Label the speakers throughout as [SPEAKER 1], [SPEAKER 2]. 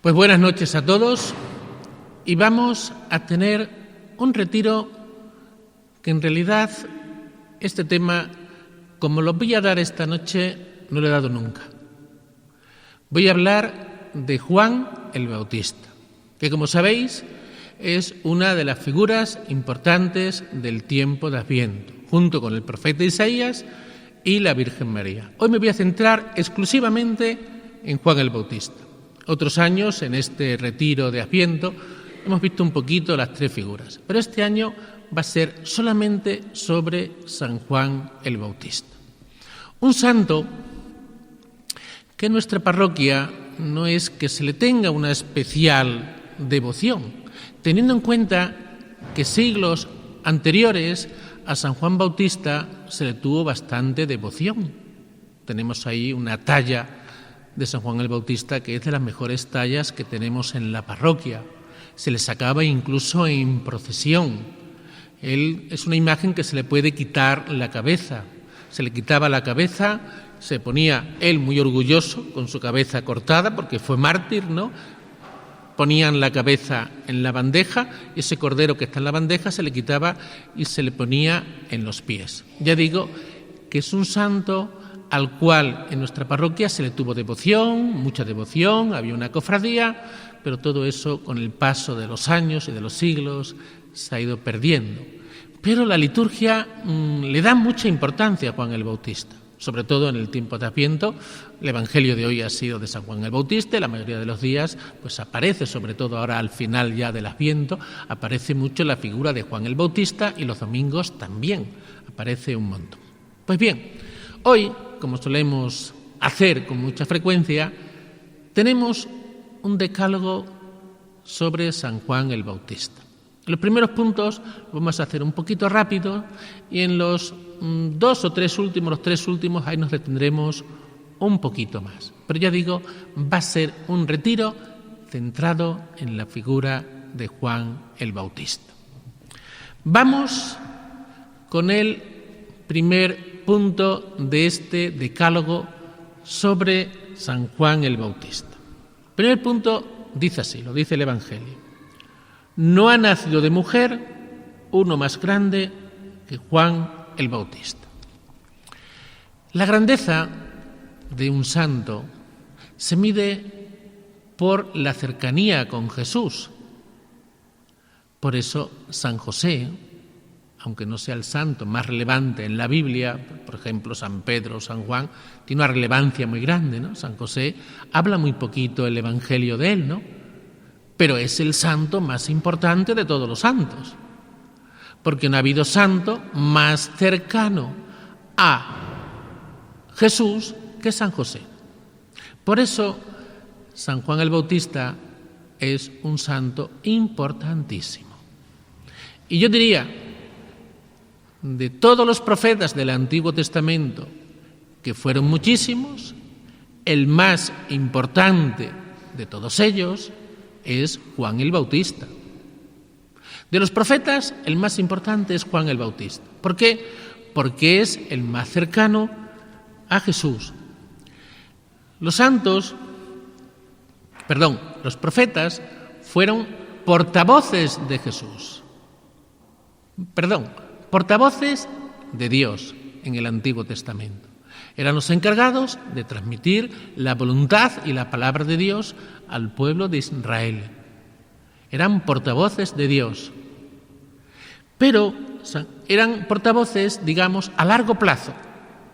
[SPEAKER 1] Pues buenas noches a todos y vamos a tener un retiro que en realidad este tema, como lo voy a dar esta noche, no lo he dado nunca. Voy a hablar de Juan el Bautista, que como sabéis es una de las figuras importantes del tiempo de Adviento, junto con el profeta Isaías y la Virgen María. Hoy me voy a centrar exclusivamente en Juan el Bautista. Otros años, en este retiro de Adviento, hemos visto un poquito las tres figuras, pero este año va a ser solamente sobre San Juan el Bautista. Un santo que en nuestra parroquia no es que se le tenga una especial devoción, teniendo en cuenta que siglos anteriores a San Juan Bautista se le tuvo bastante devoción. Tenemos ahí una talla de San Juan el Bautista que es de las mejores tallas que tenemos en la parroquia. Se le sacaba incluso en procesión. Él es una imagen que se le puede quitar la cabeza. Se le quitaba la cabeza, se ponía él muy orgulloso con su cabeza cortada porque fue mártir, ¿no? Ponían la cabeza en la bandeja y ese cordero que está en la bandeja se le quitaba y se le ponía en los pies. Ya digo que es un santo al cual en nuestra parroquia se le tuvo devoción, mucha devoción, había una cofradía, pero todo eso con el paso de los años y de los siglos se ha ido perdiendo. Pero la liturgia le da mucha importancia a Juan el Bautista, sobre todo en el tiempo de Adviento. El Evangelio de hoy ha sido de San Juan el Bautista, y la mayoría de los días pues aparece, sobre todo ahora al final ya del Adviento, aparece mucho la figura de Juan el Bautista y los domingos también aparece un montón. Pues bien, hoy, como solemos hacer con mucha frecuencia, tenemos un decálogo sobre San Juan el Bautista. Los primeros puntos los vamos a hacer un poquito rápido y en los tres últimos, ahí nos detendremos un poquito más. Pero ya digo, va a ser un retiro centrado en la figura de Juan el Bautista. Vamos con el primer punto de este decálogo sobre San Juan el Bautista. El primer punto dice así, lo dice el Evangelio. No ha nacido de mujer uno más grande que Juan el Bautista. La grandeza de un santo se mide por la cercanía con Jesús. Por eso San José, aunque no sea el santo más relevante en la Biblia, por ejemplo San Pedro o San Juan, tiene una relevancia muy grande, ¿no? San José habla muy poquito el Evangelio de él, ¿no? Pero es el santo más importante de todos los santos, porque no ha habido santo más cercano a Jesús que San José. Por eso San Juan el Bautista es un santo importantísimo. Y yo diría, de todos los profetas del Antiguo Testamento, que fueron muchísimos, el más importante de todos ellos es Juan el Bautista. De los profetas, el más importante es Juan el Bautista. ¿Por qué? Porque es el más cercano a Jesús. Los profetas fueron portavoces de Jesús. Portavoces de Dios en el Antiguo Testamento. Eran los encargados de transmitir la voluntad y la palabra de Dios al pueblo de Israel. Eran portavoces de Dios. Pero eran portavoces, digamos, a largo plazo.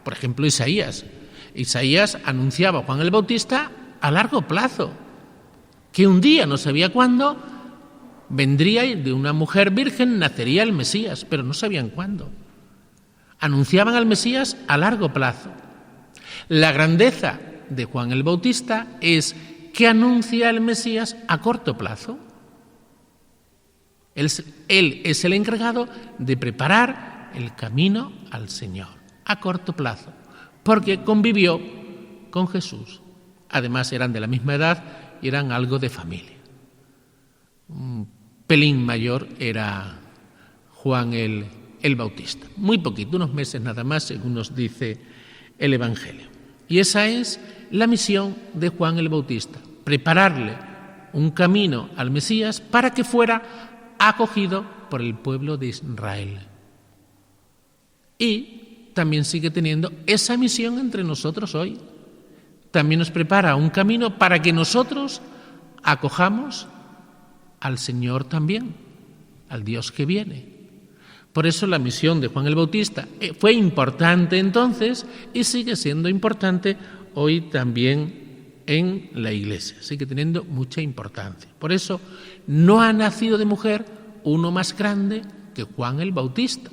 [SPEAKER 1] Por ejemplo, Isaías. Isaías anunciaba a Juan el Bautista a largo plazo, que un día, no sabía cuándo, vendría de una mujer virgen, nacería el Mesías, pero no sabían cuándo. Anunciaban al Mesías a largo plazo. La grandeza de Juan el Bautista es que anuncia al Mesías a corto plazo. Él es el encargado de preparar el camino al Señor a corto plazo, porque convivió con Jesús. Además eran de la misma edad y eran algo de familia. Un pelín mayor era Juan el Bautista. Muy poquito, unos meses nada más, según nos dice el Evangelio. Y esa es la misión de Juan el Bautista, prepararle un camino al Mesías para que fuera acogido por el pueblo de Israel. Y también sigue teniendo esa misión entre nosotros hoy. También nos prepara un camino para que nosotros acojamos al Señor también, al Dios que viene. Por eso la misión de Juan el Bautista fue importante entonces y sigue siendo importante hoy también en la Iglesia. Sigue teniendo mucha importancia. Por eso no ha nacido de mujer uno más grande que Juan el Bautista,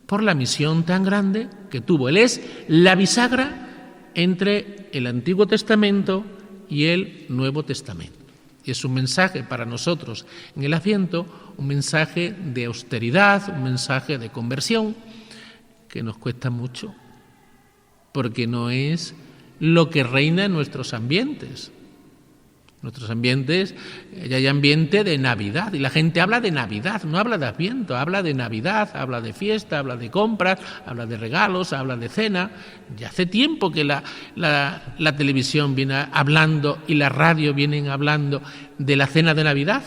[SPEAKER 1] por la misión tan grande que tuvo. Él es la bisagra entre el Antiguo Testamento y el Nuevo Testamento. Y es un mensaje para nosotros en el Adviento, un mensaje de austeridad, un mensaje de conversión, que nos cuesta mucho, porque no es lo que reina en nuestros ambientes. Nuestros ambientes, ya hay ambiente de Navidad, y la gente habla de Navidad, no habla de Adviento, habla de Navidad, habla de fiesta, habla de compras, habla de regalos, habla de cena. Ya hace tiempo que la televisión viene hablando y la radio vienen hablando de la cena de Navidad.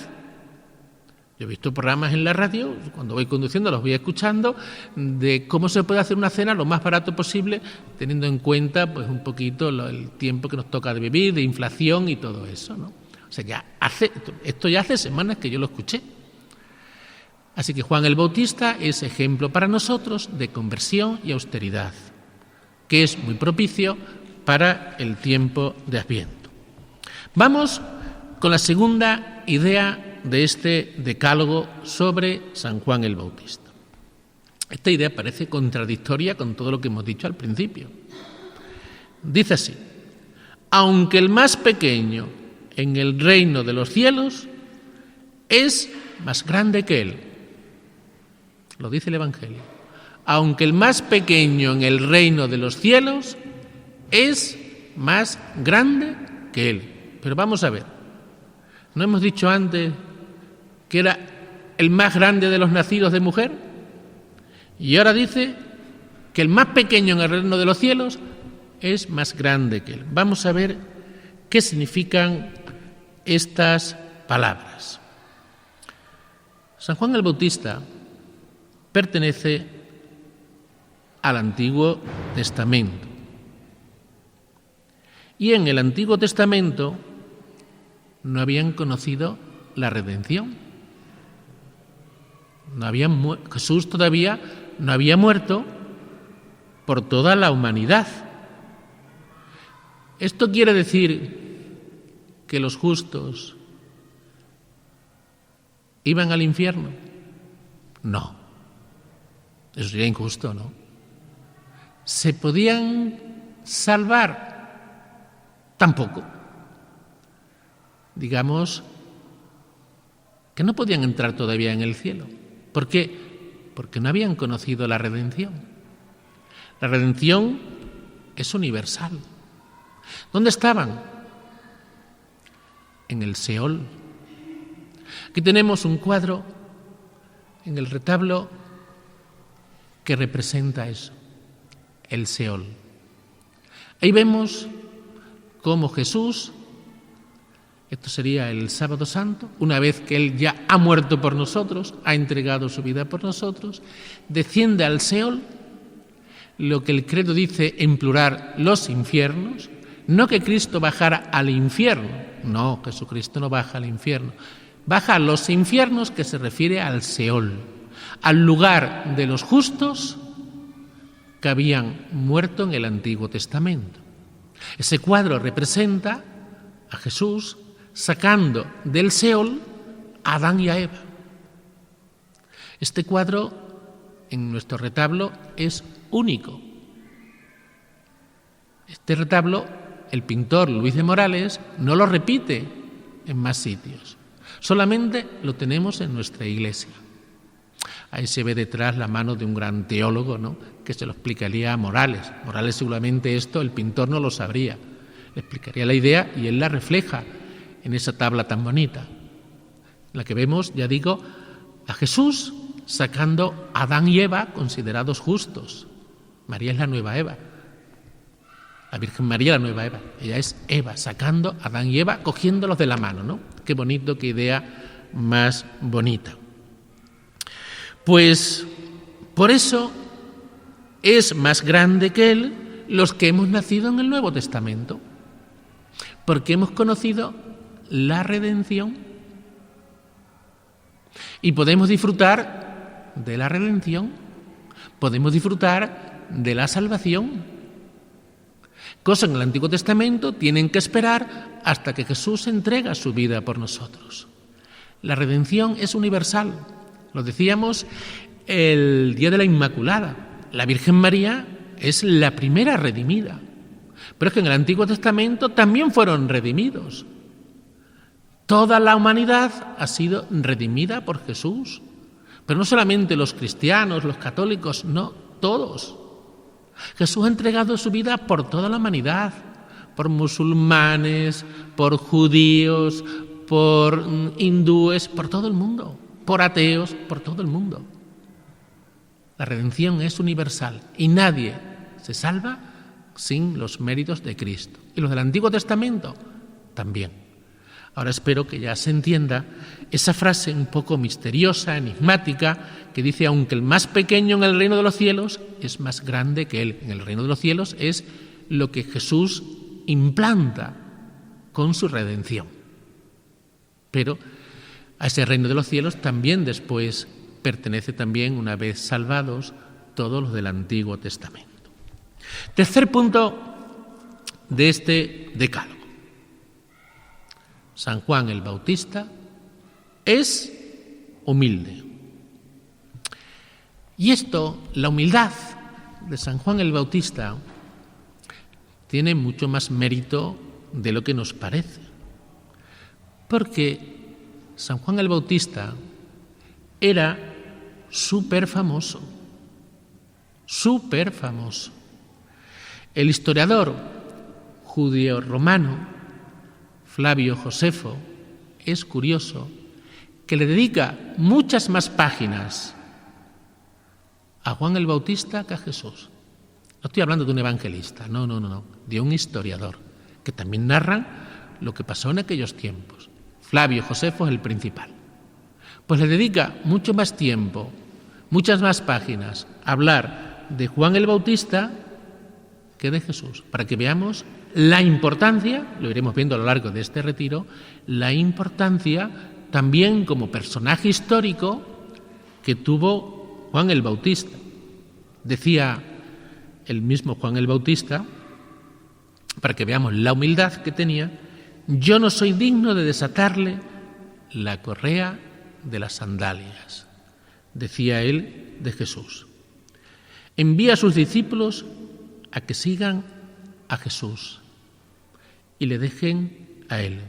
[SPEAKER 1] Yo he visto programas en la radio, cuando voy conduciendo los voy escuchando, de cómo se puede hacer una cena lo más barato posible, teniendo en cuenta pues un poquito el tiempo que nos toca de vivir, de inflación y todo eso, ¿no? O sea, esto ya hace semanas que yo lo escuché. Así que Juan el Bautista es ejemplo para nosotros de conversión y austeridad, que es muy propicio para el tiempo de Adviento. Vamos con la segunda idea de este decálogo sobre San Juan el Bautista. Esta idea parece contradictoria con todo lo que hemos dicho al principio. Dice así: aunque el más pequeño en el reino de los cielos es más grande que él. Lo dice el Evangelio. Aunque el más pequeño en el reino de los cielos es más grande que él. Pero vamos a ver, ¿no hemos dicho antes que era el más grande de los nacidos de mujer? Y ahora dice que el más pequeño en el reino de los cielos es más grande que él. Vamos a ver qué significan estas palabras. San Juan el Bautista pertenece al Antiguo Testamento. Y en el Antiguo Testamento no habían conocido la redención. Jesús todavía no había muerto por toda la humanidad. ¿Esto quiere decir que los justos iban al infierno? No. Eso sería injusto, ¿no? ¿Se podían salvar? Tampoco. Digamos que no podían entrar todavía en el cielo. ¿Por qué? Porque no habían conocido la redención. La redención es universal. ¿Dónde estaban? En el Seol. Aquí tenemos un cuadro en el retablo que representa eso, el Seol. Ahí vemos cómo Jesús, esto sería el Sábado Santo, una vez que Él ya ha muerto por nosotros, ha entregado su vida por nosotros, desciende al Seol, lo que el credo dice en plural, los infiernos. No que Cristo bajara al infierno, no, Jesucristo no baja al infierno, baja a los infiernos, que se refiere al Seol, al lugar de los justos que habían muerto en el Antiguo Testamento. Ese cuadro representa a Jesús sacando del Seol a Adán y a Eva. Este cuadro en nuestro retablo es único. Este retablo, el pintor Luis de Morales no lo repite en más sitios. Solamente lo tenemos en nuestra iglesia. Ahí se ve detrás la mano de un gran teólogo, ¿no?, que se lo explicaría a Morales. Morales seguramente esto el pintor no lo sabría. Le explicaría la idea y él la refleja en esa tabla tan bonita, en la que vemos, ya digo, a Jesús sacando a Adán y Eva, considerados justos. María es la nueva Eva. La Virgen María es la nueva Eva. Ella es Eva, sacando a Adán y Eva, cogiéndolos de la mano, ¿no? Qué bonito, qué idea más bonita. Pues por eso es más grande que Él los que hemos nacido en el Nuevo Testamento, porque hemos conocido la redención y podemos disfrutar de la redención, podemos disfrutar de la salvación, cosa en el Antiguo Testamento tienen que esperar hasta que Jesús entrega su vida por nosotros. La redención es universal, lo decíamos el día de la Inmaculada. La Virgen María es la primera redimida, pero es que en el Antiguo Testamento también fueron redimidos. Toda la humanidad ha sido redimida por Jesús, pero no solamente los cristianos, los católicos, no, todos. Jesús ha entregado su vida por toda la humanidad, por musulmanes, por judíos, por hindúes, por todo el mundo, por ateos, por todo el mundo. La redención es universal y nadie se salva sin los méritos de Cristo. Y los del Antiguo Testamento también. Ahora espero que ya se entienda esa frase un poco misteriosa, enigmática, que dice: aunque el más pequeño en el reino de los cielos es más grande que él. En el reino de los cielos es lo que Jesús implanta con su redención. Pero a ese reino de los cielos también después pertenece también, una vez salvados, todos los del Antiguo Testamento. Tercer punto de este decálogo. San Juan el Bautista es humilde. Y esto, la humildad de San Juan el Bautista, tiene mucho más mérito de lo que nos parece. Porque San Juan el Bautista era súper famoso. El historiador judío romano Flavio Josefo es curioso que le dedica muchas más páginas a Juan el Bautista que a Jesús. No estoy hablando de un evangelista, no, de un historiador, que también narra lo que pasó en aquellos tiempos. Flavio Josefo es el principal. Pues le dedica mucho más tiempo, muchas más páginas a hablar de Juan el Bautista que de Jesús, para que veamos la importancia, lo iremos viendo a lo largo de este retiro, la importancia también como personaje histórico que tuvo Juan el Bautista. Decía el mismo Juan el Bautista, para que veamos la humildad que tenía: yo no soy digno de desatarle la correa de las sandalias, decía él de Jesús. Envía a sus discípulos a que sigan a Jesús y le dejen a Él.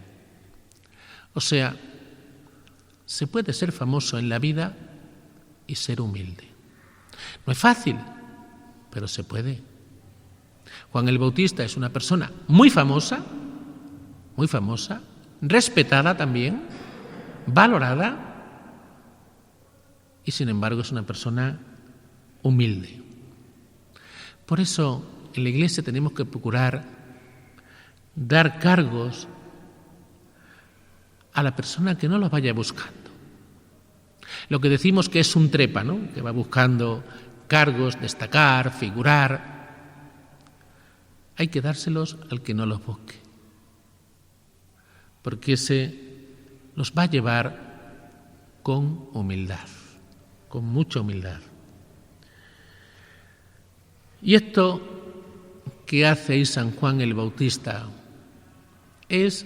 [SPEAKER 1] O sea, se puede ser famoso en la vida y ser humilde. No es fácil, pero se puede. Juan el Bautista es una persona muy famosa, respetada también, valorada, y sin embargo es una persona humilde. Por eso en la Iglesia tenemos que procurar dar cargos a la persona que no los vaya buscando. Lo que decimos que es un trepa, ¿no?, que va buscando cargos, destacar, figurar. Hay que dárselos al que no los busque, porque ese los va a llevar con humildad, con mucha humildad. Y esto que hace San Juan el Bautista es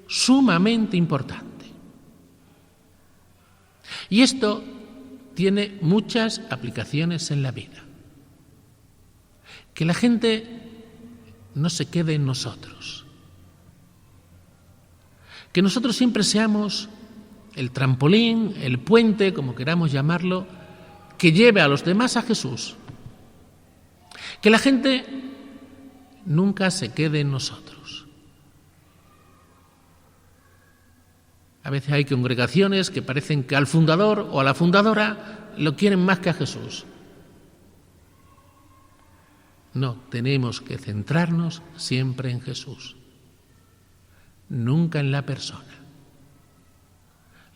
[SPEAKER 1] sumamente importante. Y esto tiene muchas aplicaciones en la vida. Que la gente no se quede en nosotros. Que nosotros siempre seamos el trampolín, el puente, como queramos llamarlo, que lleve a los demás a Jesús. Que la gente nunca se quede en nosotros. A veces hay congregaciones que parecen que al fundador o a la fundadora lo quieren más que a Jesús. No, tenemos que centrarnos siempre en Jesús, nunca en la persona.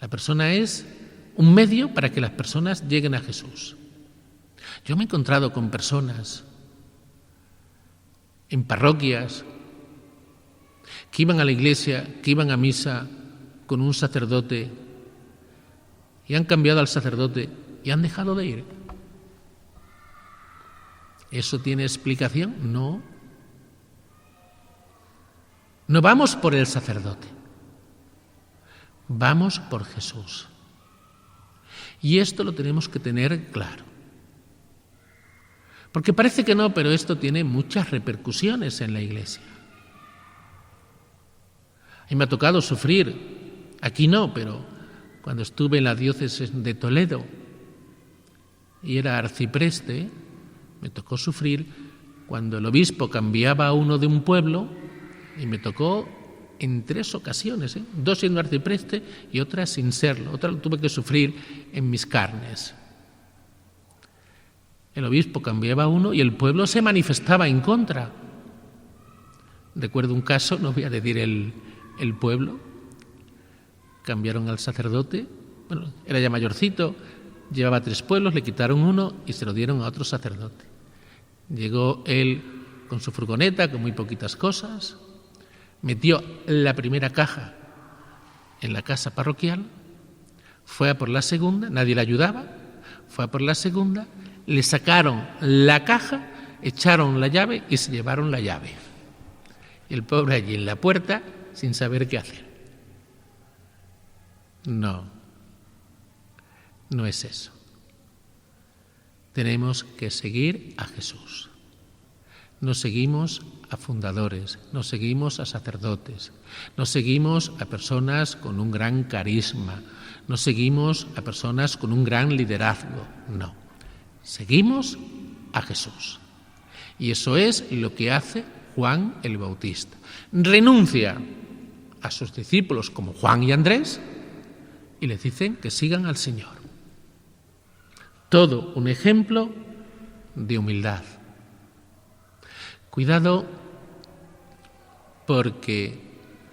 [SPEAKER 1] La persona es un medio para que las personas lleguen a Jesús. Yo me he encontrado con personas en parroquias que iban a la iglesia, que iban a misa con un sacerdote y han cambiado al sacerdote y han dejado de ir. ¿Eso tiene explicación? No. No vamos por el sacerdote, vamos por Jesús. Y esto lo tenemos que tener claro. Porque parece que no, pero esto tiene muchas repercusiones en la Iglesia. A mí me ha tocado sufrir, aquí no, pero cuando estuve en la diócesis de Toledo y era arcipreste, me tocó sufrir cuando el obispo cambiaba a uno de un pueblo y me tocó en 3 ocasiones, 2 siendo arcipreste y otra sin serlo. Otra lo tuve que sufrir en mis carnes. El obispo cambiaba a uno y el pueblo se manifestaba en contra. Recuerdo un caso, no voy a decir el pueblo, cambiaron al sacerdote, bueno, era ya mayorcito, llevaba 3 pueblos, le quitaron uno y se lo dieron a otro sacerdote. Llegó él con su furgoneta, con muy poquitas cosas, metió la primera caja en la casa parroquial, fue a por la segunda, nadie le ayudaba, fue a por la segunda, le sacaron la caja, echaron la llave y se llevaron la llave. Y el pobre allí en la puerta sin saber qué hacer. No es eso. Tenemos que seguir a Jesús. No seguimos a fundadores, no seguimos a sacerdotes, no seguimos a personas con un gran carisma, no seguimos a personas con un gran liderazgo, no. Seguimos a Jesús. Y eso es lo que hace Juan el Bautista. Renuncia a sus discípulos como Juan y Andrés y les dicen que sigan al Señor. Todo un ejemplo de humildad. Cuidado, porque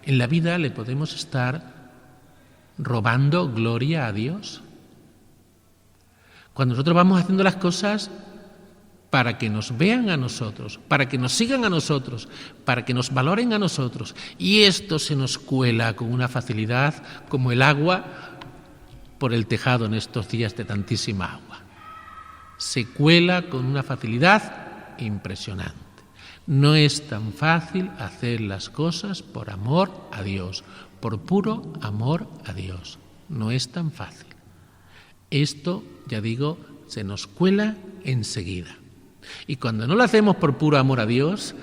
[SPEAKER 1] en la vida le podemos estar robando gloria a Dios. Cuando nosotros vamos haciendo las cosas para que nos vean a nosotros, para que nos sigan a nosotros, para que nos valoren a nosotros, y esto se nos cuela con una facilidad como el agua por el tejado en estos días de tantísima agua. Se cuela con una facilidad impresionante. No es tan fácil hacer las cosas por amor a Dios, por puro amor a Dios. No es tan fácil. Esto, ya digo, se nos cuela enseguida. Y cuando no lo hacemos por puro amor a Dios,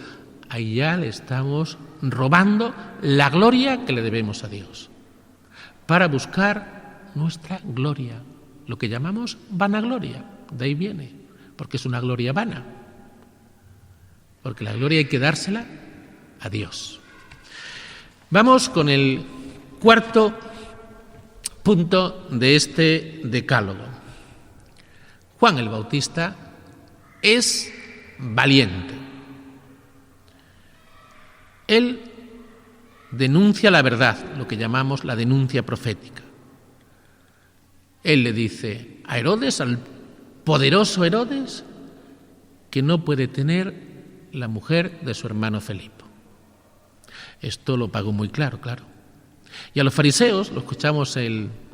[SPEAKER 1] ahí ya le estamos robando la gloria que le debemos a Dios, para buscar nuestra gloria, lo que llamamos vanagloria. De ahí viene, porque es una gloria vana. Porque la gloria hay que dársela a Dios. Vamos con el 4º punto de este decálogo. Juan el Bautista es valiente. Él denuncia la verdad, lo que llamamos la denuncia profética. Él le dice a Herodes, al poderoso Herodes, que no puede tener la mujer de su hermano Felipe. Esto lo pagó muy claro. Y a los fariseos, lo escuchamos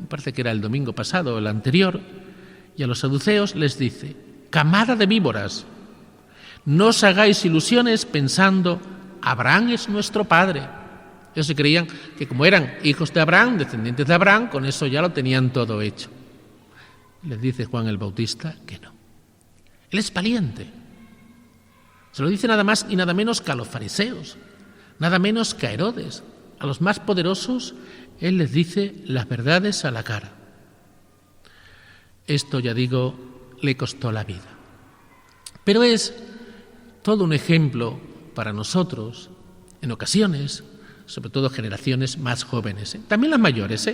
[SPEAKER 1] parece que era el domingo pasado o el anterior, y a los saduceos les dice: camada de víboras, no os hagáis ilusiones pensando, Abraham es nuestro padre. Ellos se creían que como eran hijos de Abraham, descendientes de Abraham, con eso ya lo tenían todo hecho. Les dice Juan el Bautista que no. Él es valiente. Se lo dice nada más y nada menos que a los fariseos, nada menos que a Herodes. A los más poderosos, él les dice las verdades a la cara. Esto, ya digo, le costó la vida. Pero es todo un ejemplo para nosotros, en ocasiones, sobre todo generaciones más jóvenes. También las mayores,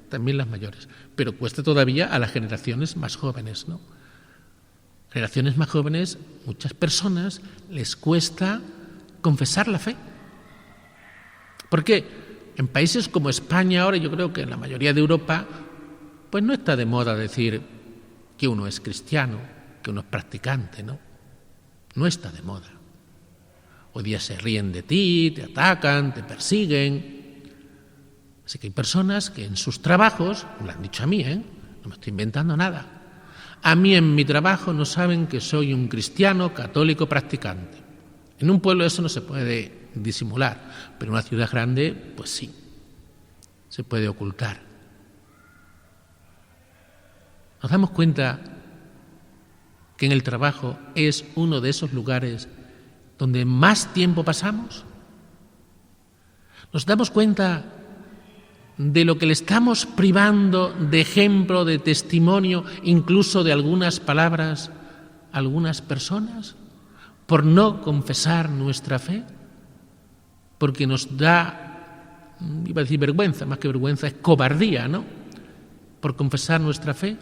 [SPEAKER 1] también las mayores. Pero cuesta todavía a las generaciones más jóvenes, ¿no? Generaciones más jóvenes, muchas personas les cuesta confesar la fe. ¿Por qué? en países como España ahora, yo creo que en la mayoría de Europa, pues no está de moda decir que uno es cristiano, que uno es practicante, ¿no? No está de moda. Hoy día se ríen de ti, te atacan, te persiguen. Así que hay personas que en sus trabajos, me lo han dicho a mí, no me estoy inventando nada, a mí en mi trabajo no saben que soy un cristiano católico practicante. En un pueblo eso no se puede disimular, pero en una ciudad grande, pues sí, se puede ocultar. ¿Nos damos cuenta que en el trabajo es uno de esos lugares donde más tiempo pasamos? ¿Nos damos cuenta de lo que le estamos privando de ejemplo, de testimonio, incluso de algunas palabras, a algunas personas, por no confesar nuestra fe? Porque nos da, iba a decir vergüenza, más que vergüenza, es cobardía, ¿no? Por confesar nuestra fe.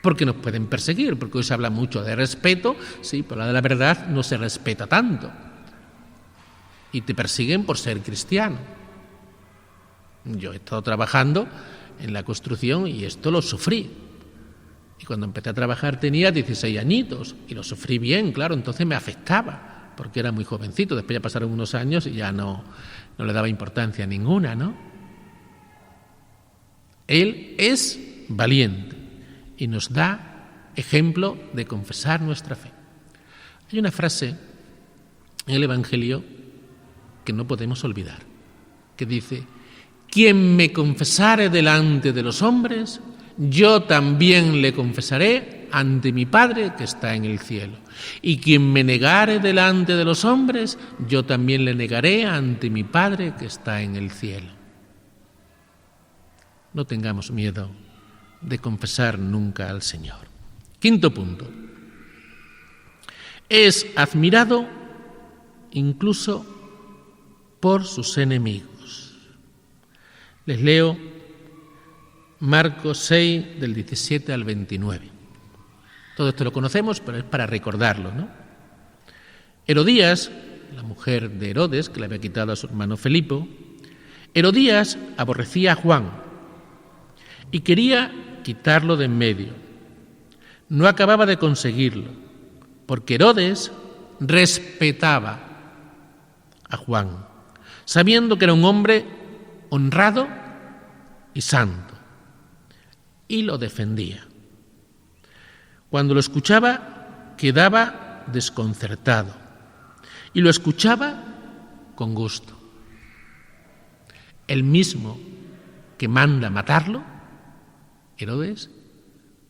[SPEAKER 1] Porque nos pueden perseguir, porque hoy se habla mucho de respeto, sí, pero la de la verdad no se respeta tanto. Y te persiguen por ser cristiano. Yo he estado trabajando en la construcción y esto lo sufrí. Y cuando empecé a trabajar tenía 16 añitos y lo sufrí bien, claro, entonces me afectaba, porque era muy jovencito. Después ya pasaron unos años y ya no le daba importancia ninguna, ¿no? Él es valiente y nos da ejemplo de confesar nuestra fe. Hay una frase en el Evangelio que no podemos olvidar, que dice: quien me confesare delante de los hombres, yo también le confesaré ante mi Padre que está en el cielo. Y quien me negare delante de los hombres, yo también le negaré ante mi Padre que está en el cielo. No tengamos miedo de confesar nunca al Señor. Quinto punto. Es admirado incluso por sus enemigos. Les leo Marcos 6, del 17 al 29. Todo esto lo conocemos, pero es para recordarlo, ¿no? Herodías, la mujer de Herodes, que le había quitado a su hermano Felipo, Herodías aborrecía a Juan y quería quitarlo de en medio. No acababa de conseguirlo, porque Herodes respetaba a Juan, sabiendo que era un hombre honrado y santo, y lo defendía. Cuando lo escuchaba, quedaba desconcertado, y lo escuchaba con gusto. El mismo que manda matarlo, Herodes,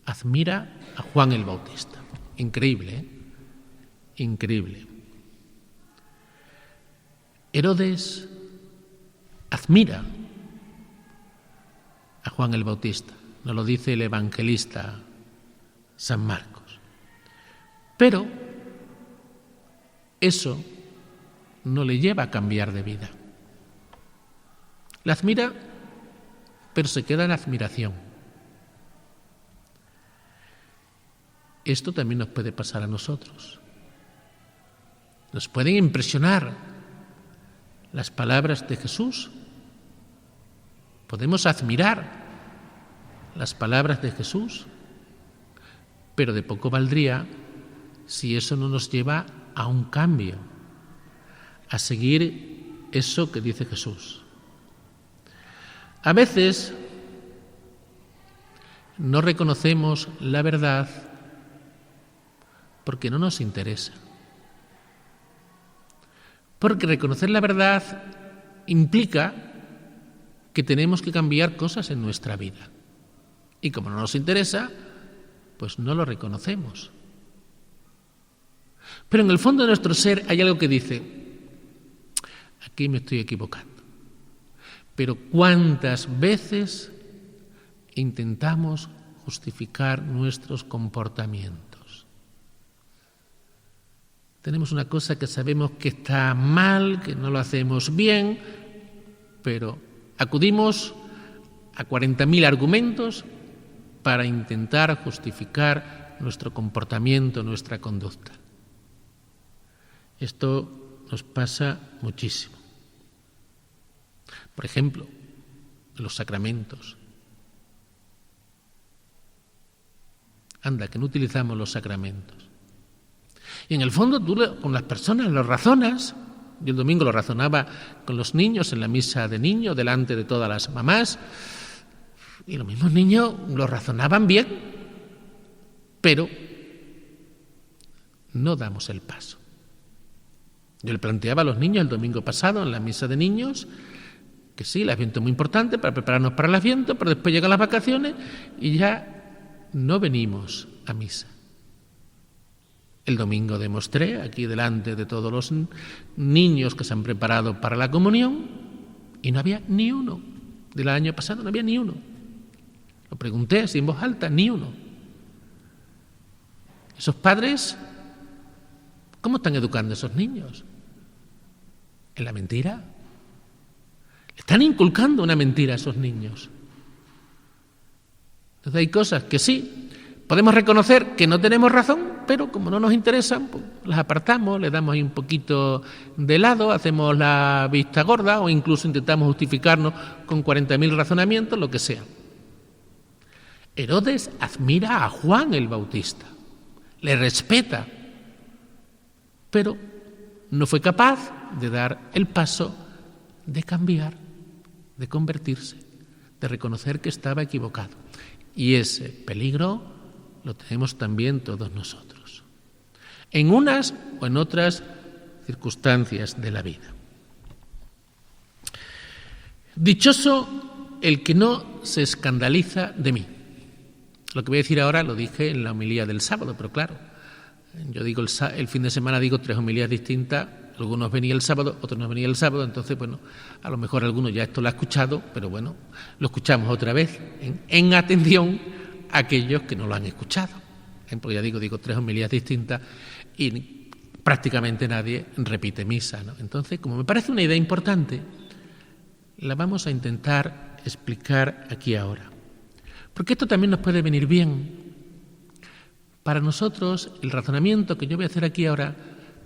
[SPEAKER 1] admira a Juan el Bautista. Increíble, ¿eh? Increíble. Herodes admira a Juan el Bautista, nos lo dice el evangelista San Marcos. Pero eso no le lleva a cambiar de vida. La admira, pero se queda en admiración. Esto también nos puede pasar a nosotros. Nos pueden impresionar las palabras de Jesús. Podemos admirar las palabras de Jesús, pero de poco valdría si eso no nos lleva a un cambio, a seguir eso que dice Jesús. A veces no reconocemos la verdad porque no nos interesa. Porque reconocer la verdad implica que tenemos que cambiar cosas en nuestra vida. Y como no nos interesa, pues no lo reconocemos. Pero en el fondo de nuestro ser hay algo que dice: aquí me estoy equivocando. Pero ¿cuántas veces intentamos justificar nuestros comportamientos? Tenemos una cosa que sabemos que está mal, que no lo hacemos bien, pero acudimos a 40.000 argumentos para intentar justificar nuestro comportamiento, nuestra conducta. Esto nos pasa muchísimo. Por ejemplo, los sacramentos. Anda, que no utilizamos los sacramentos. Y en el fondo tú con las personas lo razonas. Yo el domingo lo razonaba con los niños en la misa de niños, delante de todas las mamás. Y los mismos niños lo razonaban bien, pero no damos el paso. Yo le planteaba a los niños el domingo pasado en la misa de niños que sí, el Adviento es muy importante para prepararnos para el Adviento, pero después llegan las vacaciones y ya no venimos a misa. El domingo demostré aquí delante de todos los niños que se han preparado para la comunión y no había ni uno. Del año pasado no había ni uno. Lo pregunté así en voz alta, ni uno. Esos padres, ¿cómo están educando a esos niños? ¿En la mentira? Están inculcando una mentira a esos niños. Entonces hay cosas que sí, podemos reconocer que no tenemos razón, pero como no nos interesan, pues las apartamos, le damos ahí un poquito de lado, hacemos la vista gorda o incluso intentamos justificarnos con 40.000 razonamientos, lo que sea. Herodes admira a Juan el Bautista, le respeta, pero no fue capaz de dar el paso de cambiar, de convertirse, de reconocer que estaba equivocado. Y ese peligro lo tenemos también todos nosotros, en unas o en otras circunstancias de la vida. Dichoso el que no se escandaliza de mí. Lo que voy a decir ahora lo dije en la homilía del sábado, pero claro, yo digo el fin de semana digo 3 homilías distintas. Algunos venían el sábado, otros no venían el sábado, entonces, bueno, a lo mejor alguno ya esto lo ha escuchado, pero bueno, lo escuchamos otra vez, en atención a aquellos que no lo han escuchado. Porque ya digo 3 homilías distintas y prácticamente nadie repite misa, ¿no? Entonces, como me parece una idea importante, la vamos a intentar explicar aquí ahora. Porque esto también nos puede venir bien. Para nosotros, el razonamiento que yo voy a hacer aquí ahora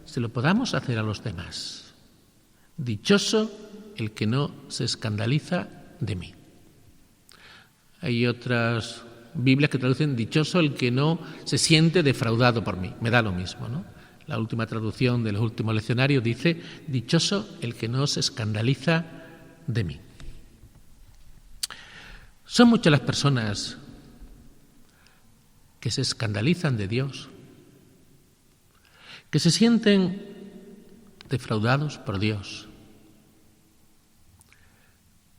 [SPEAKER 1] se lo podamos hacer a los demás. Dichoso el que no se escandaliza de mí. Hay otras Biblias que traducen dichoso el que no se siente defraudado por mí. Me da lo mismo, ¿no? La última traducción de los últimos leccionarios dice dichoso el que no se escandaliza de mí. Son muchas las personas que se escandalizan de Dios, que se sienten defraudados por Dios.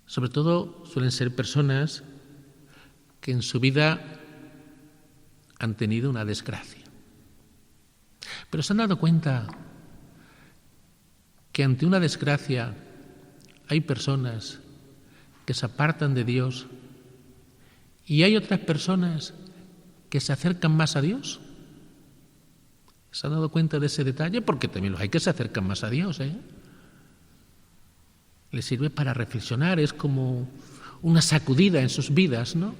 [SPEAKER 1] Sobre todo suelen ser personas que en su vida han tenido una desgracia. Pero se han dado cuenta que ante una desgracia hay personas que se apartan de Dios y hay otras personas que se acercan más a Dios. ¿Se han dado cuenta de ese detalle? Porque también los hay que se acercan más a Dios, ¿eh? Les sirve para reflexionar, es como una sacudida en sus vidas, ¿no?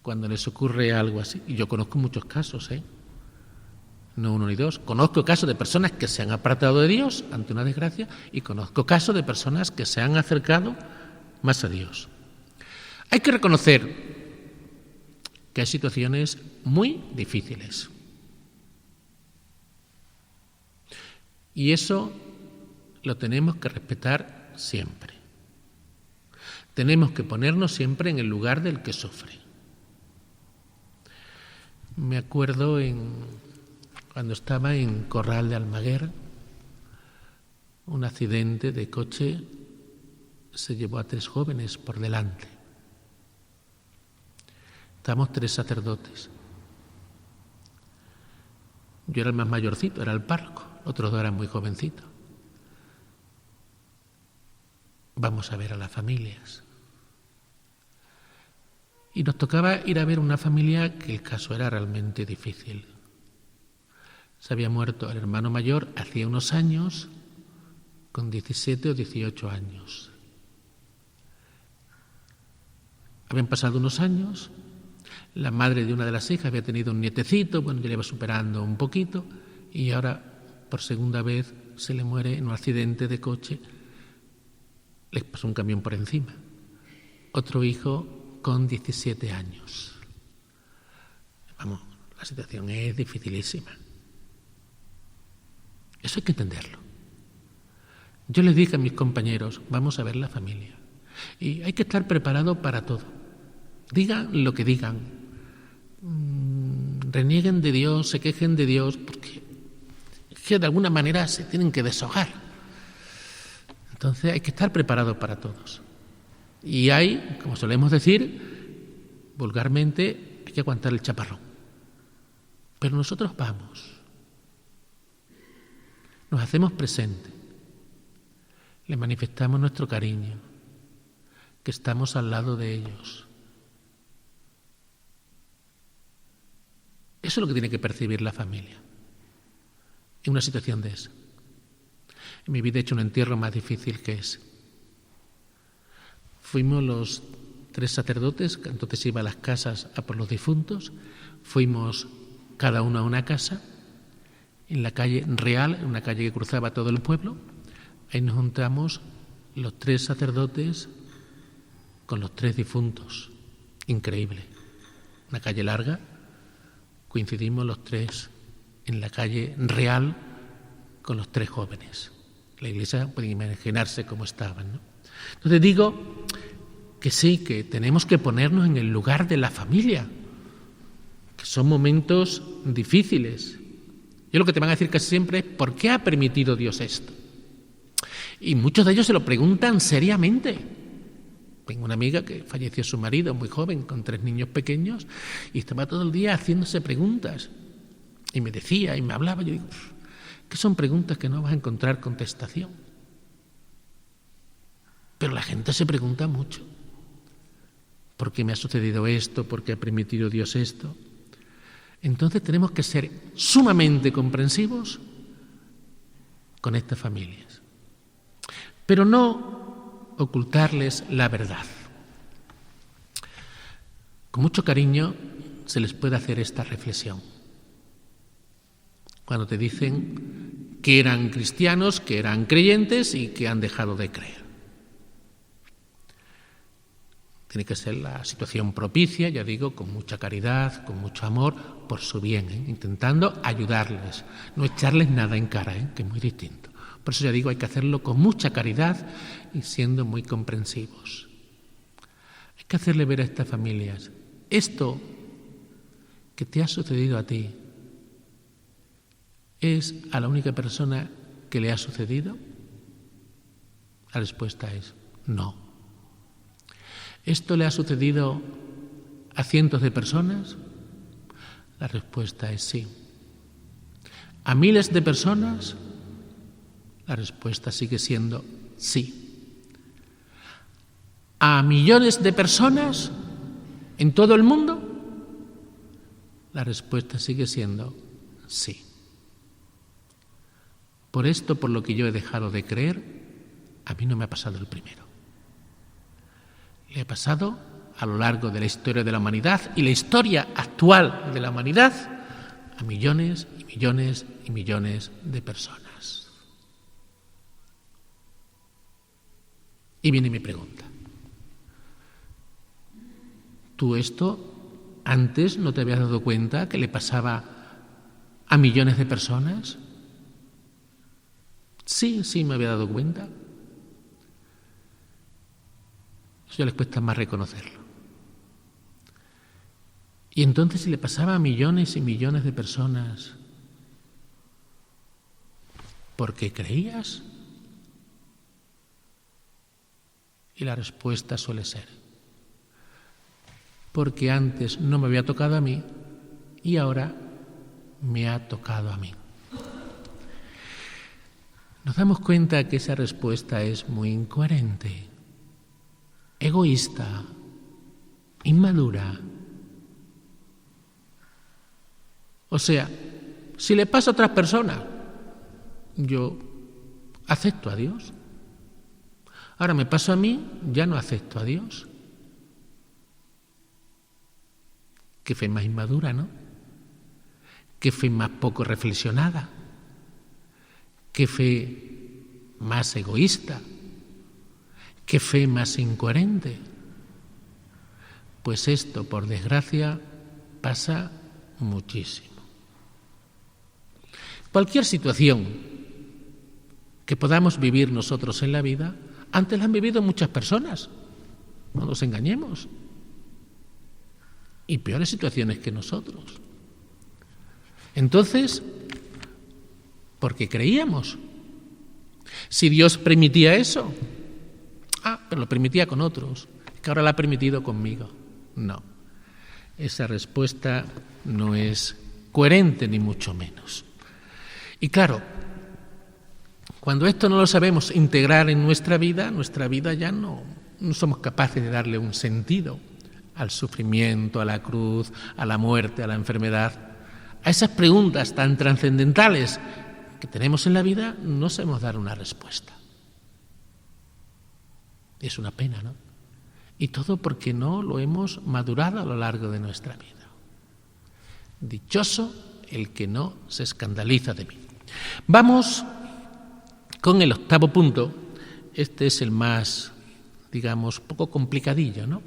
[SPEAKER 1] Cuando les ocurre algo así. Y yo conozco muchos casos, ¿eh? No uno ni dos. Conozco casos de personas que se han apartado de Dios ante una desgracia y conozco casos de personas que se han acercado más a Dios. Hay que reconocer que hay situaciones muy difíciles. Y eso lo tenemos que respetar siempre. Tenemos que ponernos siempre en el lugar del que sufre. Me acuerdo cuando estaba en Corral de Almaguer, un accidente de coche se llevó a 3 jóvenes por delante. Estábamos 3 sacerdotes. Yo era el más mayorcito, era el párroco. Otros 2 eran muy jovencitos. Vamos a ver a las familias. Y nos tocaba ir a ver una familia que el caso era realmente difícil. Se había muerto el hermano mayor hacía unos años, con 17 o 18 años. Habían pasado unos años, la madre de una de las hijas había tenido un nietecito, bueno, ya le iba superando un poquito, y ahora por segunda vez se le muere en un accidente de coche les pasó un camión por encima. Otro hijo con 17 años. Vamos, la situación es dificilísima. Eso hay que entenderlo. Yo les dije a mis compañeros, vamos a ver la familia. Y hay que estar preparado para todo. Digan lo que digan. Renieguen de Dios, se quejen de Dios, porque es que de alguna manera se tienen que deshogar. Entonces hay que estar preparado para todos. Y hay, como solemos decir, vulgarmente, hay que aguantar el chaparrón. Pero nosotros vamos. Nos hacemos presentes. Les manifestamos nuestro cariño, que estamos al lado de ellos. Eso es lo que tiene que percibir la familia en una situación de esa. En mi vida he hecho un entierro más difícil que ese. Fuimos los 3 sacerdotes, que entonces iba a las casas a por los difuntos, fuimos cada uno a una casa, en la calle Real, en una calle que cruzaba todo el pueblo. Ahí nos juntamos los 3 sacerdotes con los 3 difuntos. Increíble. Una calle larga, coincidimos los 3 en la calle Real con los 3 jóvenes. La iglesia, pueden imaginarse cómo estaban, ¿no? Entonces digo que sí, que tenemos que ponernos en el lugar de la familia, que son momentos difíciles. Yo lo que te van a decir casi siempre es, ¿por qué ha permitido Dios esto? Y muchos de ellos se lo preguntan seriamente. Tengo una amiga que falleció su marido muy joven, con 3 niños pequeños, y estaba todo el día haciéndose preguntas. Y me decía, y me hablaba, yo digo, que son preguntas que no vas a encontrar contestación. Pero la gente se pregunta mucho. ¿Por qué me ha sucedido esto? ¿Por qué ha permitido Dios esto? Entonces tenemos que ser sumamente comprensivos con estas familias. Pero no ocultarles la verdad. Con mucho cariño se les puede hacer esta reflexión. Cuando te dicen que eran cristianos, que eran creyentes y que han dejado de creer. Tiene que ser la situación propicia, ya digo, con mucha caridad, con mucho amor, por su bien, intentando ayudarles, no echarles nada en cara, que es muy distinto. Por eso ya digo, hay que hacerlo con mucha caridad y siendo muy comprensivos. Hay que hacerle ver a estas familias, esto que te ha sucedido a ti, ¿es a la única persona que le ha sucedido? La respuesta es no. ¿Esto le ha sucedido a cientos de personas? La respuesta es sí. ¿A miles de personas? La respuesta sigue siendo sí. ¿A millones de personas en todo el mundo? La respuesta sigue siendo sí. Por esto, por lo que yo he dejado de creer, a mí no me ha pasado el primero. Le ha pasado a lo largo de la historia de la humanidad y la historia actual de la humanidad a millones y millones y millones de personas. Y viene mi pregunta. ¿Tú esto antes no te habías dado cuenta que le pasaba a millones de personas? Sí, me había dado cuenta. Eso ya les cuesta más reconocerlo. Y entonces, si le pasaba a millones y millones de personas, ¿por qué creías? Y la respuesta suele ser, porque antes no me había tocado a mí y ahora me ha tocado a mí. Nos damos cuenta que esa respuesta es muy incoherente, egoísta, inmadura. O sea, si le pasa a otras personas, yo acepto a Dios. Ahora me paso a mí, ya no acepto a Dios. Qué fe más inmadura, ¿no? Qué fe más poco reflexionada. Qué fe más egoísta. ¿Qué fe más incoherente? Pues esto, por desgracia, pasa muchísimo. Cualquier situación que podamos vivir nosotros en la vida, antes la han vivido muchas personas, no nos engañemos, y peores situaciones que nosotros. Entonces, ¿por qué creíamos? Si Dios permitía eso, pero lo permitía con otros, que ahora lo ha permitido conmigo. No, esa respuesta no es coherente ni mucho menos. Y claro, cuando esto no lo sabemos integrar en nuestra vida ya no somos capaces de darle un sentido al sufrimiento, a la cruz, a la muerte, a la enfermedad. A esas preguntas tan trascendentales que tenemos en la vida no sabemos dar una respuesta. Es una pena, ¿no? Y todo porque no lo hemos madurado a lo largo de nuestra vida. Dichoso el que no se escandaliza de mí. Vamos con el 8º punto. Este es el más, digamos, poco complicadillo, ¿no?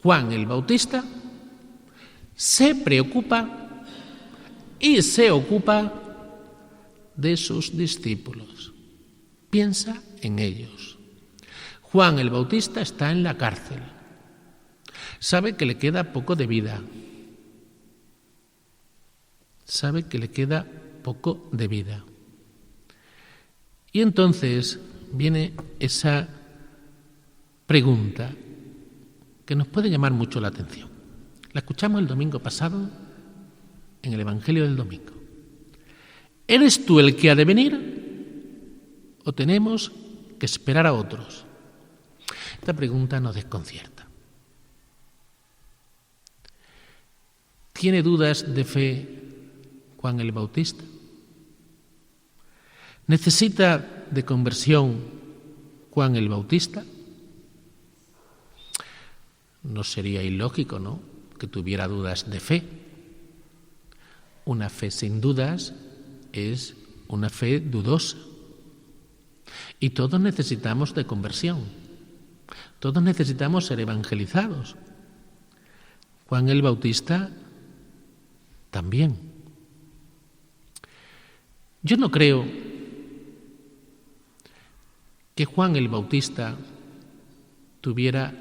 [SPEAKER 1] Juan el Bautista se preocupa y se ocupa de sus discípulos. Piensa en ellos. Juan el Bautista está en la cárcel. Sabe que le queda poco de vida. Sabe que le queda poco de vida. Y entonces viene esa pregunta que nos puede llamar mucho la atención. La escuchamos el domingo pasado en el Evangelio del domingo. ¿Eres tú el que ha de venir o tenemos que esperar a otros? Esta pregunta nos desconcierta. ¿Tiene dudas de fe Juan el Bautista? ¿Necesita de conversión Juan el Bautista? No sería ilógico, ¿no?, que tuviera dudas de fe. Una fe sin dudas es una fe dudosa. Y todos necesitamos de conversión. Todos necesitamos ser evangelizados. Juan el Bautista también. Yo no creo que Juan el Bautista tuviera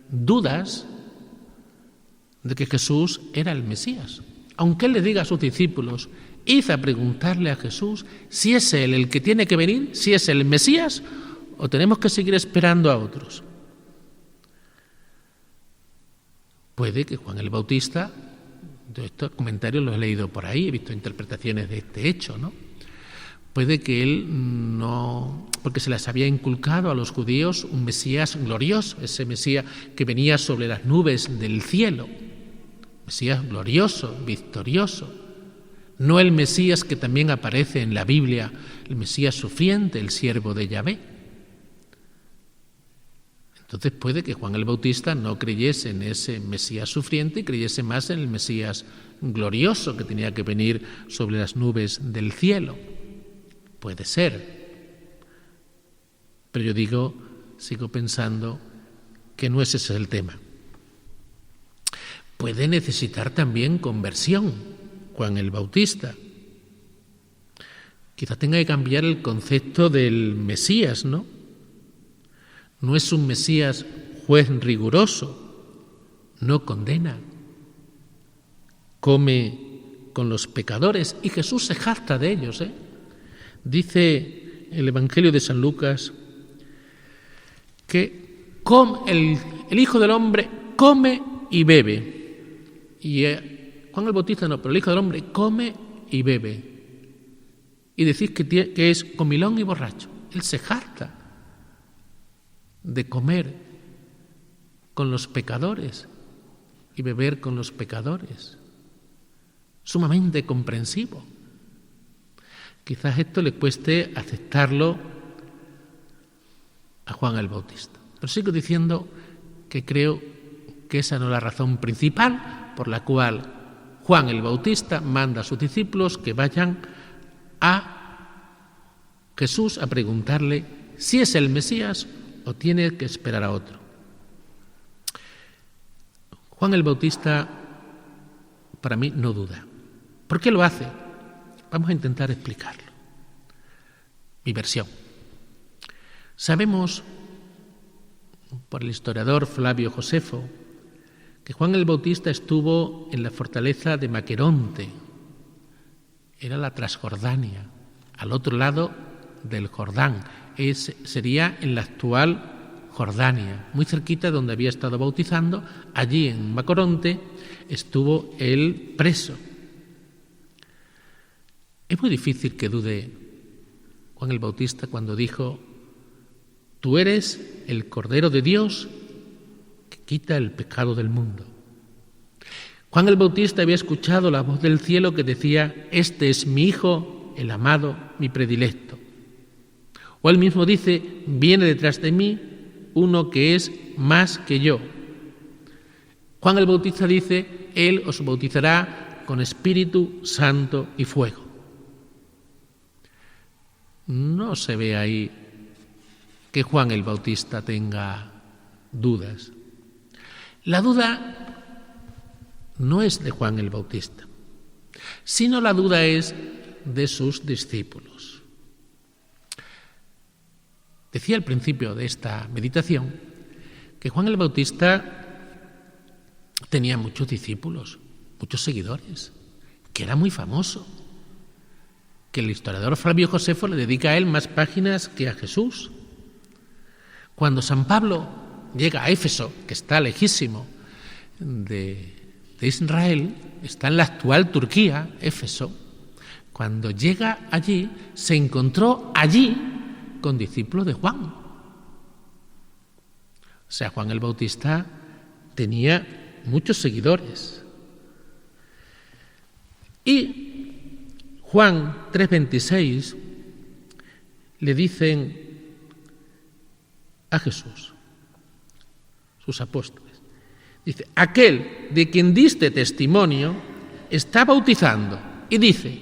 [SPEAKER 1] dudas de que Jesús era el Mesías. Aunque él le diga a sus discípulos, id a preguntarle a Jesús si es él el que tiene que venir, si es el Mesías, o tenemos que seguir esperando a otros. Puede que Juan el Bautista, de estos comentarios los he leído por ahí, he visto interpretaciones de este hecho, ¿no? Puede que él no, porque se les había inculcado a los judíos un Mesías glorioso, ese Mesías que venía sobre las nubes del cielo, Mesías glorioso, victorioso, no el Mesías que también aparece en la Biblia, el Mesías sufriente, el siervo de Yahvé. Entonces puede que Juan el Bautista no creyese en ese Mesías sufriente y creyese más en el Mesías glorioso que tenía que venir sobre las nubes del cielo. Puede ser. Pero yo sigo pensando que no es ese el tema. Puede necesitar también conversión, Juan el Bautista. Quizá tenga que cambiar el concepto del Mesías, ¿no? No es un Mesías juez riguroso, no condena, come con los pecadores y Jesús se jacta de ellos, Dice el Evangelio de San Lucas que el Hijo del Hombre come y bebe. Y Juan el Bautista no, pero el Hijo del Hombre come y bebe. Y decís que es comilón y borracho. Él se jacta de comer con los pecadores y beber con los pecadores. Sumamente comprensivo. Quizás esto le cueste aceptarlo a Juan el Bautista. Pero sigo diciendo que creo que esa no es la razón principal por la cual Juan el Bautista manda a sus discípulos que vayan a Jesús a preguntarle si es el Mesías o tiene que esperar a otro. Juan el Bautista, para mí, no duda. ¿Por qué lo hace? Vamos a intentar explicarlo. Mi versión. Sabemos, por el historiador Flavio Josefo, que Juan el Bautista estuvo en la fortaleza de Maqueronte, era la Transjordania, al otro lado del Jordán, sería en la actual Jordania, muy cerquita de donde había estado bautizando. Allí en Maqueronte estuvo él preso. Es muy difícil que dude Juan el Bautista cuando dijo: tú eres el Cordero de Dios que quita el pecado del mundo. Juan el Bautista había escuchado la voz del cielo que decía: este es mi Hijo, el amado, mi predilecto. O él mismo dice: viene detrás de mí uno que es más que yo. Juan el Bautista dice: él os bautizará con Espíritu Santo y fuego. No se ve ahí que Juan el Bautista tenga dudas. La duda no es de Juan el Bautista, sino la duda es de sus discípulos. Decía al principio de esta meditación que Juan el Bautista tenía muchos discípulos, muchos seguidores, que era muy famoso, que el historiador Flavio Josefo le dedica a él más páginas que a Jesús. Cuando San Pablo llega a Éfeso, que está lejísimo de Israel, está en la actual Turquía, Éfeso, cuando llega allí, se encontró allí con discípulos de Juan. O sea, Juan el Bautista tenía muchos seguidores. Y Juan 3:26 le dicen a Jesús, sus apóstoles, dice: aquel de quien diste testimonio está bautizando, y dice: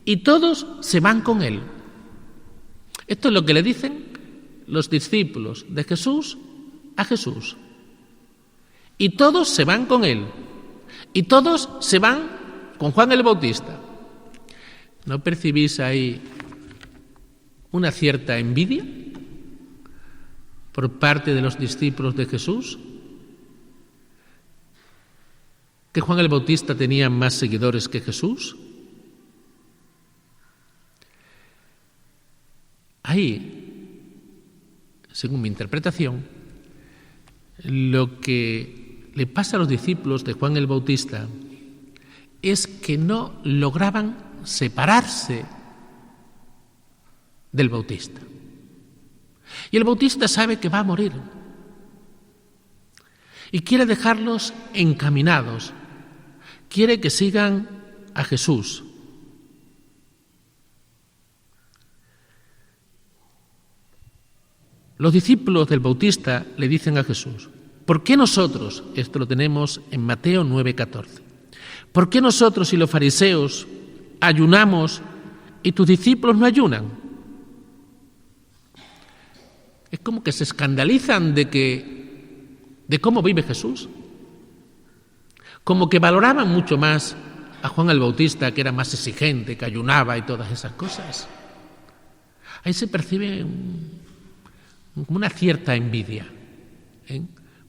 [SPEAKER 1] y todos se van con él. Esto es lo que le dicen los discípulos de Jesús a Jesús. Y todos se van con él. Y todos se van con Juan el Bautista. ¿No percibís ahí una cierta envidia por parte de los discípulos de Jesús? ¿Que Juan el Bautista tenía más seguidores que Jesús? Ahí, según mi interpretación, lo que le pasa a los discípulos de Juan el Bautista es que no lograban separarse del Bautista. Y el Bautista sabe que va a morir y quiere dejarlos encaminados, quiere que sigan a Jesús. Los discípulos del Bautista le dicen a Jesús: ¿por qué nosotros, esto lo tenemos en Mateo 9:14, ¿por qué nosotros y los fariseos ayunamos y tus discípulos no ayunan? Es como que se escandalizan de cómo vive Jesús, como que valoraban mucho más a Juan el Bautista, que era más exigente, que ayunaba y todas esas cosas. Ahí se percibe como una cierta envidia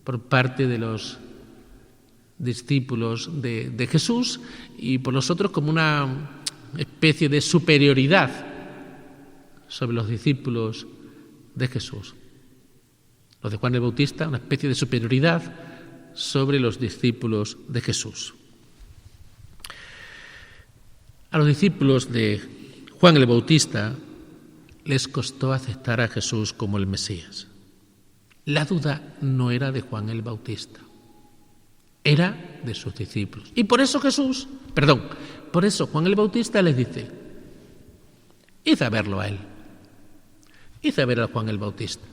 [SPEAKER 1] por parte de los discípulos de Jesús, y por los otros como una especie de superioridad sobre los discípulos de Jesús. Los de Juan el Bautista, una especie de superioridad sobre los discípulos de Jesús. A los discípulos de Juan el Bautista les costó aceptar a Jesús como el Mesías. La duda no era de Juan el Bautista, era de sus discípulos. Y por eso por eso Juan el Bautista les dice: id a verlo a él, id a ver a Juan el Bautista.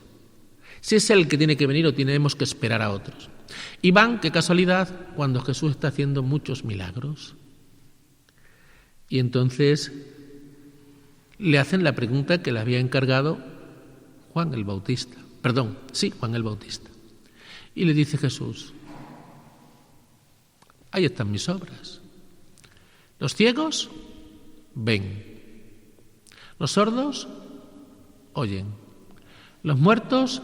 [SPEAKER 1] Si es él el que tiene que venir o tenemos que esperar a otros. Y van, qué casualidad, cuando Jesús está haciendo muchos milagros. Y entonces le hacen la pregunta que le había encargado Juan el Bautista. Juan el Bautista. Y le dice Jesús: ahí están mis obras. Los ciegos ven, los sordos oyen, los muertos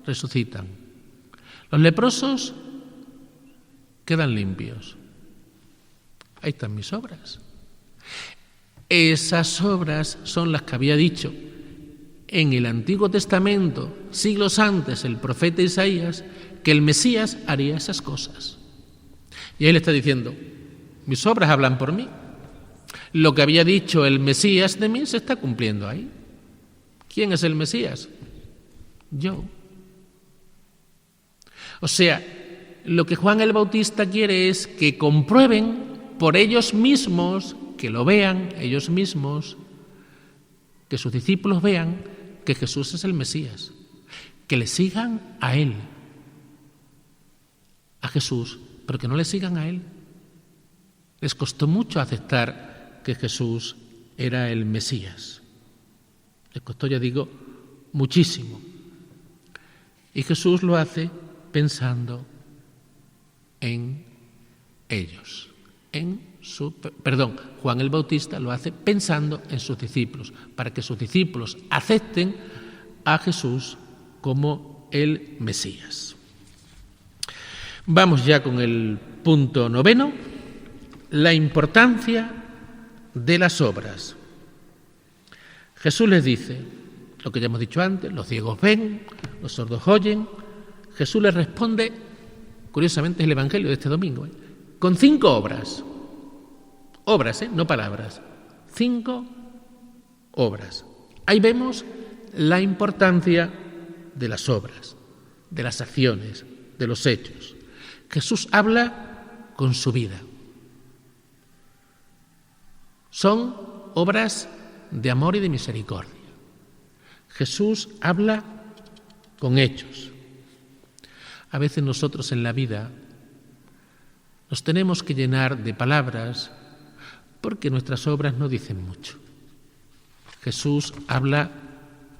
[SPEAKER 1] resucitan, los leprosos quedan limpios. Ahí están mis obras. Esas obras son las que había dicho en el Antiguo Testamento, siglos antes, el profeta Isaías, que el Mesías haría esas cosas. Y él está diciendo: mis obras hablan por mí. Lo que había dicho el Mesías de mí se está cumpliendo ahí. ¿Quién es el Mesías? Yo. O sea, lo que Juan el Bautista quiere es que comprueben por ellos mismos, que lo vean ellos mismos, que sus discípulos vean que Jesús es el Mesías, que le sigan a Él, a Jesús, pero que no le sigan a Él. Les costó mucho aceptar que Jesús era el Mesías. Les costó, ya digo, muchísimo. Y Jesús lo hace pensando en ellos. Juan el Bautista lo hace pensando en sus discípulos, para que sus discípulos acepten a Jesús como el Mesías. Vamos ya con el punto 9, la importancia de las obras. Jesús les dice lo que ya hemos dicho antes: los ciegos ven, los sordos oyen. Jesús les responde, curiosamente es el Evangelio de este domingo, con 5 obras. Obras, no palabras. 5 obras. Ahí vemos la importancia de las obras, de las acciones, de los hechos. Jesús habla con su vida. Son obras de amor y de misericordia. Jesús habla con hechos. A veces nosotros en la vida nos tenemos que llenar de palabras porque nuestras obras no dicen mucho. Jesús habla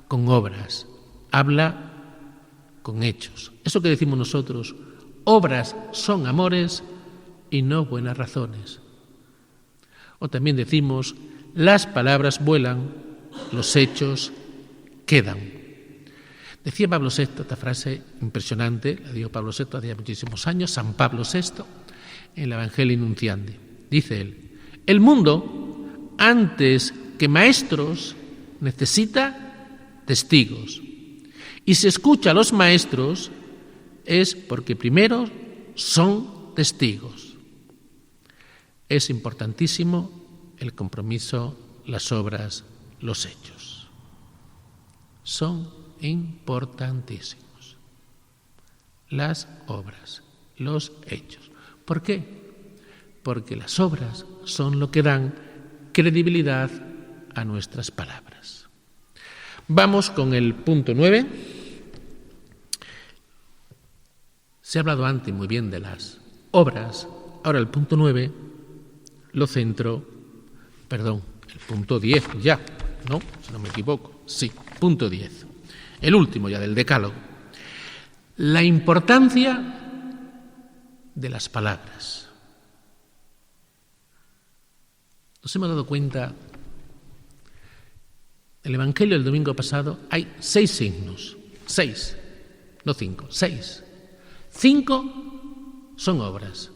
[SPEAKER 1] con obras, habla con hechos. Eso que decimos nosotros: obras son amores y no buenas razones. O también decimos: las palabras vuelan, los hechos quedan. Decía Pablo VI esta frase impresionante, la dijo Pablo VI hace muchísimos años, San Pablo VI, en el Evangelii Nuntiandi. Dice él: el mundo, antes que maestros, necesita testigos. Y si escucha a los maestros es porque primero son testigos. Es importantísimo el compromiso, las obras, los hechos. Son importantísimos. Las obras, los hechos. ¿Por qué? Porque las obras son lo que dan credibilidad a nuestras palabras. Vamos con el punto 9. Se ha hablado antes muy bien de las obras. Ahora el punto 9 lo centro, el punto 10 ya, ¿no? Si no me equivoco. Sí, punto 10. El último ya del Decálogo. La importancia de las palabras. Nos hemos dado cuenta, en el Evangelio del domingo pasado hay 6 signos. 6, no 5, 6. 5 son obras,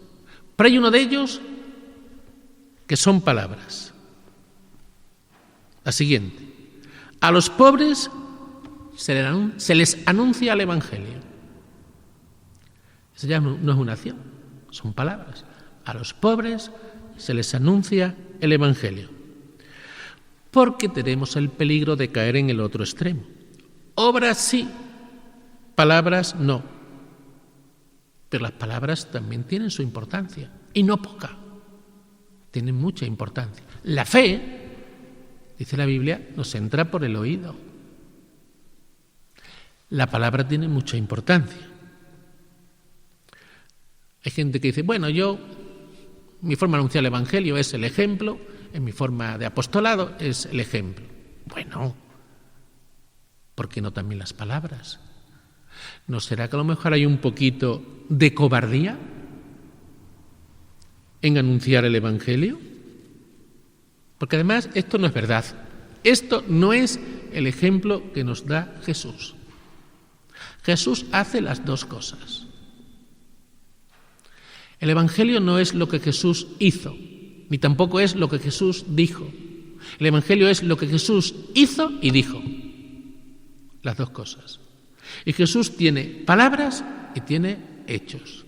[SPEAKER 1] pero hay uno de ellos que son palabras. La siguiente: a los pobres se les anuncia el Evangelio. Eso ya no es una acción, son palabras. A los pobres se les anuncia el Evangelio. Porque tenemos el peligro de caer en el otro extremo. Obras sí, palabras no. Pero las palabras también tienen su importancia, y no poca. Tienen mucha importancia. La fe, dice la Biblia, nos entra por el oído. La palabra tiene mucha importancia. Hay gente que dice: bueno, mi forma de anunciar el Evangelio es el ejemplo, en mi forma de apostolado es el ejemplo. Bueno, ¿por qué no también las palabras? ¿No será que a lo mejor hay un poquito de cobardía en anunciar el Evangelio? Porque además esto no es verdad. Esto no es el ejemplo que nos da Jesús. Jesús hace las dos cosas. El Evangelio no es lo que Jesús hizo, ni tampoco es lo que Jesús dijo. El Evangelio es lo que Jesús hizo y dijo. Las dos cosas. Y Jesús tiene palabras y tiene hechos.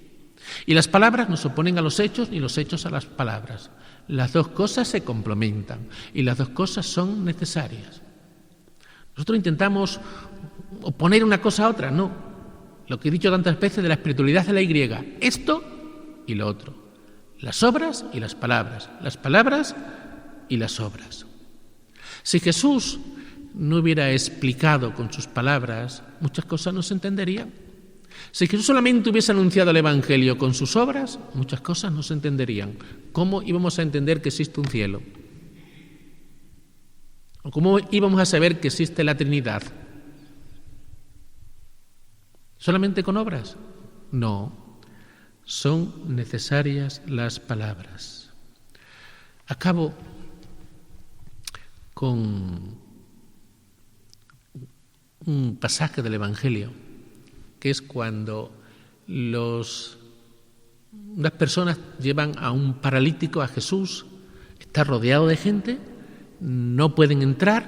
[SPEAKER 1] Y las palabras no se oponen a los hechos ni los hechos a las palabras. Las dos cosas se complementan y las dos cosas son necesarias. Nosotros intentamos oponer una cosa a otra, no. Lo que he dicho tantas veces de la espiritualidad de la Y, esto y lo otro. Las obras y las palabras y las obras. Si Jesús no hubiera explicado con sus palabras, muchas cosas no se entenderían. Si Jesús solamente hubiese anunciado el Evangelio con sus obras, muchas cosas no se entenderían. ¿Cómo íbamos a entender que existe un cielo? ¿O cómo íbamos a saber que existe la Trinidad? ¿Solamente con obras? No, son necesarias las palabras. Acabo con un pasaje del Evangelio, que es cuando las personas llevan a un paralítico a Jesús, está rodeado de gente, no pueden entrar,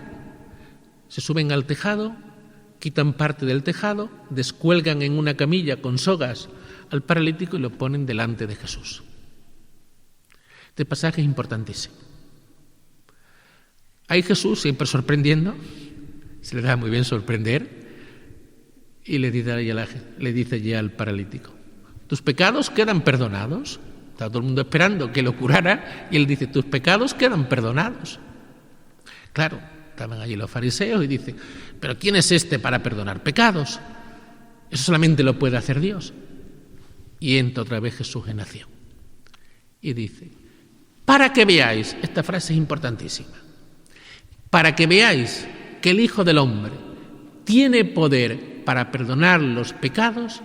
[SPEAKER 1] se suben al tejado, quitan parte del tejado, descuelgan en una camilla con sogas al paralítico y lo ponen delante de Jesús. Este pasaje es importantísimo. Ahí Jesús, siempre sorprendiendo, se le da muy bien sorprender, y le dice ya al paralítico: tus pecados quedan perdonados. Está todo el mundo esperando que lo curara y él dice: tus pecados quedan perdonados. Claro, estaban allí los fariseos y dicen: pero ¿quién es este para perdonar pecados? Eso solamente lo puede hacer Dios. Y entra otra vez Jesús en acción y dice: para que veáis, esta frase es importantísima, para que veáis que el Hijo del Hombre tiene poder para perdonar los pecados,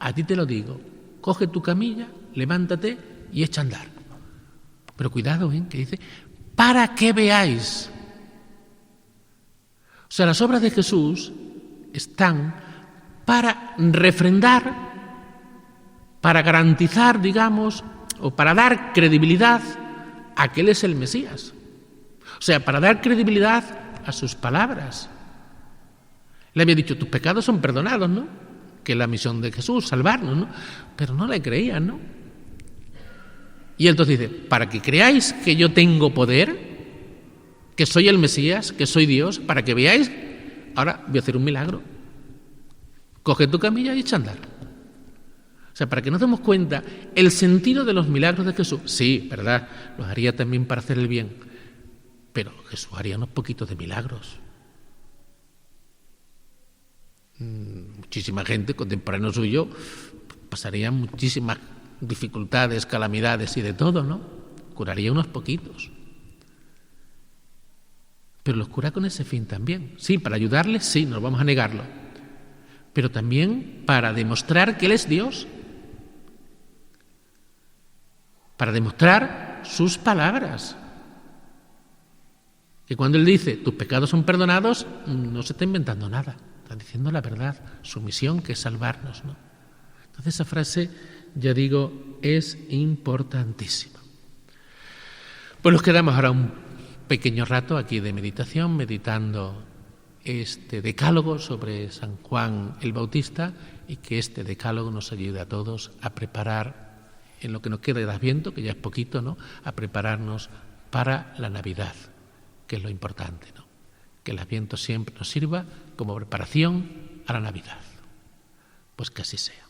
[SPEAKER 1] a ti te lo digo, coge tu camilla, levántate y echa a andar. Pero cuidado, que dice, para que veáis. O sea, las obras de Jesús están para refrendar, para garantizar, digamos, o para dar credibilidad a que Él es el Mesías. O sea, para dar credibilidad a sus palabras. Le había dicho: tus pecados son perdonados, ¿no? Que es la misión de Jesús, salvarnos, ¿no? Pero no le creían, ¿no? Y entonces dice: para que creáis que yo tengo poder, que soy el Mesías, que soy Dios, para que veáis, ahora voy a hacer un milagro. Coge tu camilla y echa a andar. O sea, para que nos demos cuenta el sentido de los milagros de Jesús. Sí, verdad, los haría también para hacer el bien, pero Jesús haría unos poquitos de milagros. Muchísima gente, contemporáneo suyo, pasaría muchísimas dificultades, calamidades y de todo, ¿no? Curaría unos poquitos. Pero los cura con ese fin también. Sí, para ayudarles, sí, no vamos a negarlo. Pero también para demostrar que Él es Dios. Para demostrar sus palabras. Que cuando Él dice: tus pecados son perdonados, no se está inventando nada. Está diciendo la verdad, su misión, que es salvarnos, ¿no? Entonces esa frase, ya digo, es importantísima. Pues nos quedamos ahora un pequeño rato aquí de meditación, meditando este decálogo sobre San Juan el Bautista, y que este decálogo nos ayude a todos a preparar, en lo que nos queda de Adviento, que ya es poquito, ¿no?, a prepararnos para la Navidad, que es lo importante, ¿no? Que el Adviento siempre nos sirva como preparación a la Navidad. Pues que así sea.